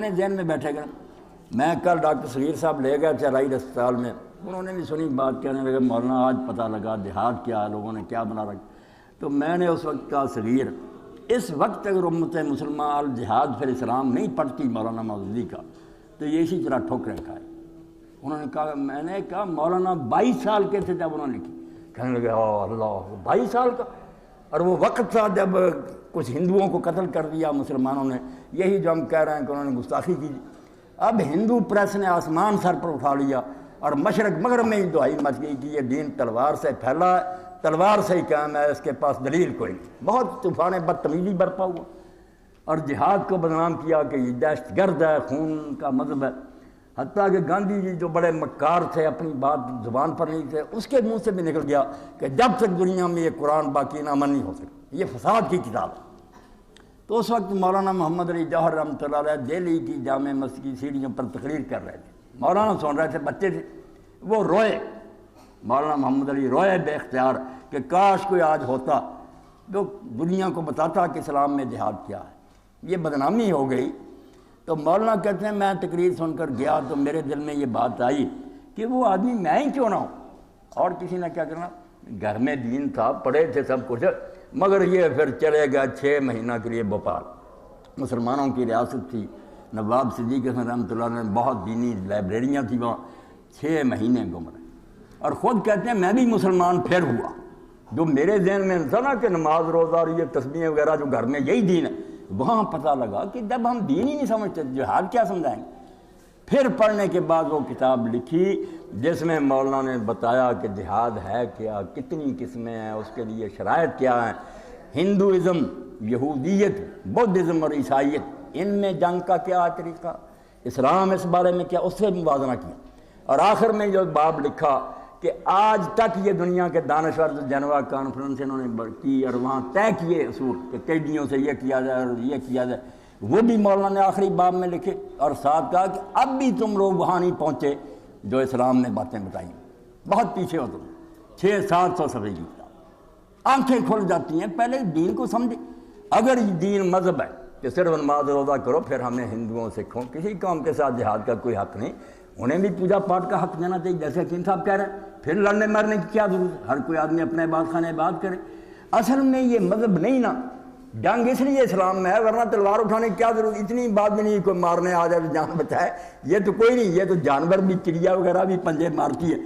اپنے ذہن میں بیٹھے گا. میں کل ڈاکٹر صغیر صاحب لے گئے تھے رائی اسپتال میں, انہوں نے بھی سنی بات, کہنے لگے مولانا آج پتہ لگا جہاد کیا ہے, لوگوں نے کیا بنا رکھا. تو میں نے اس وقت کہا صغیر, اس وقت اگر امت مسلمان الجہاد فی الاسلام نہیں پڑھتی مولانا مودودی کا تو یہ اسی طرح ٹھوکریں کھائے. انہوں نے کہا, میں نے کہا مولانا 22 سال کے تھے جب انہوں نے لکھی. کہنے لگے اللہ 22 سال کا, اور وہ وقت تھا جب کچھ ہندوؤں کو قتل کر دیا مسلمانوں نے, یہی جو ہم کہہ رہے ہیں کہ انہوں نے گستاخی کی. اب ہندو پریس نے آسمان سر پر اٹھا لیا اور مشرق مغرب میں ہی دہائی مچ گئی کہ یہ دین تلوار سے پھیلا ہے, تلوار سے ہی قائم ہے, اس کے پاس دلیل کوئی نہیں. بہت طوفان بدتمیزی برپا ہوا اور جہاد کو بدنام کیا کہ یہ دہشت گرد ہے, خون کا مذہب ہے. حتیٰ کہ گاندھی جی جو بڑے مکار تھے, اپنی بات زبان پر نہیں تھے, اس کے منہ سے بھی نکل گیا کہ جب تک دنیا میں یہ قرآن باقی نہ امن نہیں ہو سکتا, یہ فساد کی کتاب ہے. تو اس وقت مولانا محمد علی جوہر رحمۃ اللہ علیہ دہلی کی جامع مسجد کی سیڑھیوں پر تقریر کر رہے تھے. مولانا سن رہے تھے, بچے تھے, وہ روئے. مولانا محمد علی روئے بے اختیار کہ کاش کوئی آج ہوتا جو دنیا کو بتاتا کہ اسلام میں جہاد کیا ہے. یہ بدنامی ہو گئی. تو مولانا کہتے ہیں میں تقریر سن کر گیا تو میرے دل میں یہ بات آئی کہ وہ آدمی میں ہی کیوں نہ ہوں, اور کسی نے کیا کرنا. گھر میں دین تھا, پڑھے تھے سب کچھ, مگر یہ پھر چلے گا 6 مہینہ کے لیے بھوپال. مسلمانوں کی ریاست تھی, نواب صدیق حسن رحمۃ اللہ نے بہت دینی لائبریریاں تھیں وہاں. 6 مہینے گم رہے, اور خود کہتے ہیں میں بھی مسلمان پھر ہوا. جو میرے ذہن میں تھا نا کہ نماز روزہ اور یہ تسبیحیں وغیرہ جو گھر میں یہی دین ہے, وہاں پتہ لگا کہ جب ہم دین ہی نہیں سمجھتے جہاد کیا سمجھائیں گے. پھر پڑھنے کے بعد وہ کتاب لکھی جس میں مولانا نے بتایا کہ جہاد ہے کیا, کتنی قسمیں ہیں, اس کے لیے شرائط کیا ہیں. ہندوازم, یہودیت, بدھزم اور عیسائیت, ان میں جنگ کا کیا طریقہ, اسلام اس بارے میں کیا, اس سے موازنہ کیا. اور آخر میں جو باب لکھا کہ آج تک یہ دنیا کے دانشور جو جنوا کانفرنس انہوں نے کی اور وہاں طے کیے اصول کہ قیدیوں سے یہ کیا جائے اور یہ کیا جائے, وہ بھی مولانا نے آخری باب میں لکھے. اور ساتھ کہا کہ اب بھی تم لوگ وہاں نہیں پہنچے جو اسلام نے باتیں بتائیں, بہت پیچھے ہو تم. 600-700 صفحے کی کتاب, آنکھیں کھل جاتی ہیں. پہلے دین کو سمجھے. اگر یہ دین مذہب ہے کہ صرف نماز روزہ کرو, پھر ہمیں ہندوؤں سکھوں کسی قوم کے ساتھ جہاد کا کوئی حق نہیں, انہیں بھی پوجا پاٹ کا حق دینا چاہیے جیسے حکیم صاحب کہہ رہے ہیں. پھر لڑنے مرنے کی کیا ضرورت ہے, ہر کوئی آدمی اپنے عبادت خانے عبادت کرے. اصل میں یہ مذہب نہیں نا, جنگ اس لیے اسلام میں ہے, ورنہ تلوار اٹھانے کی کیا ضرورت. اتنی بات بھی نہیں کوئی مارنے آ جائے تو جان بچائے, یہ تو کوئی نہیں. یہ تو جانور بھی, چڑیا وغیرہ بھی پنجے مارتی ہے.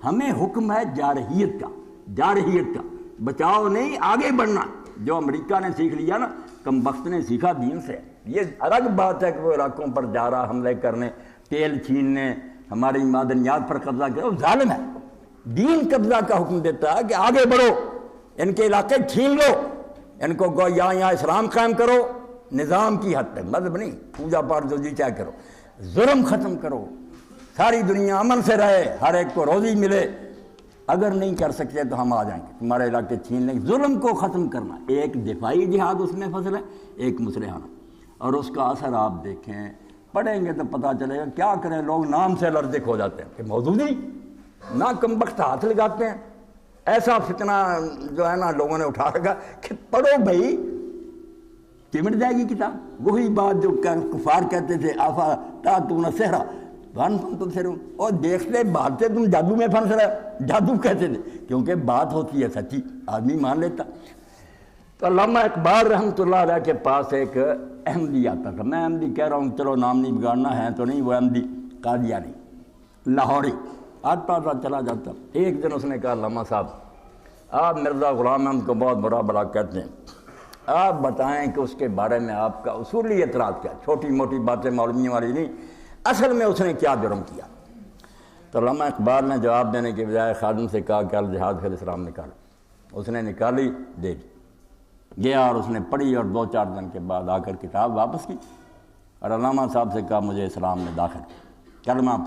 ہمیں حکم ہے جارحیت کا, جارحیت کا, بچاؤ نہیں آگے بڑھنا. جو امریکہ نے سیکھ لیا نا, کم بخت نے سیکھا دین سے. یہ الگ بات ہے کہ وہ علاقوں پر جا رہا حملے کرنے, تیل چھیننے, ہماری معدنیات پر قبضہ کرے, وہ ظالم ہے. دین قبضہ کا حکم دیتا ہے کہ آگے بڑھو, ان کے علاقے چھین لو, ان کو گو یہاں اسلام قائم کرو, نظام کی حد تک, مذہب نہیں. پوجا پاٹ جو جی چاہے کرو, ظلم ختم کرو, ساری دنیا امن سے رہے, ہر ایک کو روزی ملے. اگر نہیں کر سکتے تو ہم آ جائیں گے, تمہارے علاقے چھین لیں گے. ظلم کو ختم کرنا, ایک دفاعی جہاد اس میں فصل ہے, ایک مسلحانہ. اور اس کا اثر آپ دیکھیں, پڑھیں گے تو پتہ چلے گا. کیا کریں, لوگ نام سے الرجک ہو جاتے ہیں کہ مودودی نہ کم بخت ہاتھ لگاتے ہیں. ایسا فتنہ جو ہے نا لوگوں نے اٹھا رکھا کہ پڑھو بھائی, چمٹ جائے گی کتاب. وہی بات جو کفار کہتے تھے, آفا تاتون السحر وانتم تبصرون, اور دیکھتے بھاگتے تم جادو میں پھنس رہے, جادو کہتے تھے, کیونکہ بات ہوتی ہے سچی, آدمی مان لیتا. تو علامہ اقبال رحمۃ اللہ علیہ کے پاس ایک احمدی آتا تھا. میں احمدی کہہ رہا ہوں, چلو نام نہیں بگاڑنا ہے تو نہیں, وہ احمدی قادیانی لاہوری آتا تھا چلا جاتا. ایک دن اس نے کہا, علامہ صاحب آپ مرزا غلام احمد کو بہت برا بڑا کہتے ہیں, آپ بتائیں کہ اس کے بارے میں آپ کا اصولی اعتراض کیا. چھوٹی موٹی باتیں مولویوں والی نہیں, اصل میں اس نے کیا جرم کیا. تو علامہ اقبال نے جواب دینے کے بجائے خادم سے کہا کہ الجہاد فی الاسلام نکالو. اس نے نکالی, دے دی, گیا اور اس نے پڑھی, اور 2-4 دن کے بعد آ کر کتاب واپس کی اور علامہ صاحب سے کہا مجھے اسلام میں داخل کلمہ